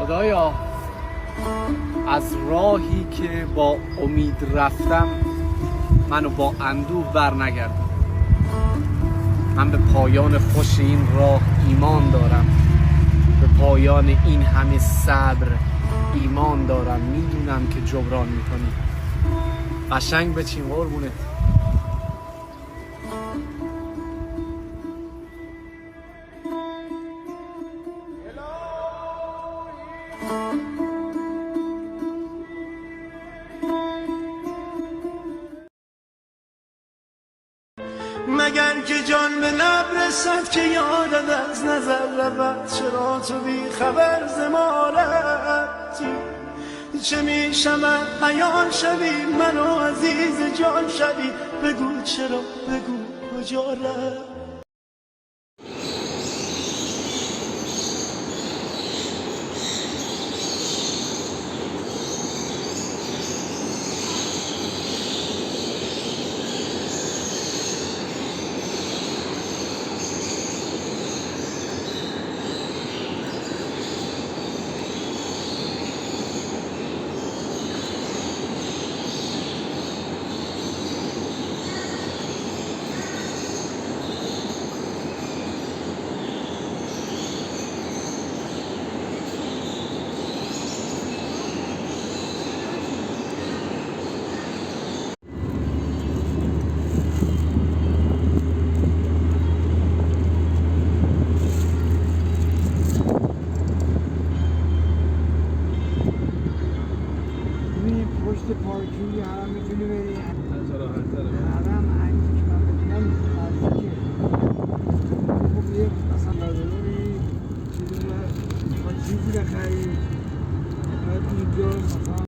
خدایا از راهی که با امید رفتم منو با اندوه بر نگردم. من به پایان خوش این راه ایمان دارم، به پایان این همه صبر ایمان دارم. میدونم که جبران میکنی. قشنگ بچین قربونت. مگر که جان به لب رسد که یادت از نظر رود، چرا تو بی خبر ز ما رفتی؟ چه می شود عیان شوی منو عزیز جان شوی، بگو چرا، بگو کجا رفت؟ پشت پارکینگ هم میتونی بری. الان هنگی که من بتونم نزدیکه. خب یه مثلا برداری چیزی با چیزی بخری. باید اینجا مثلا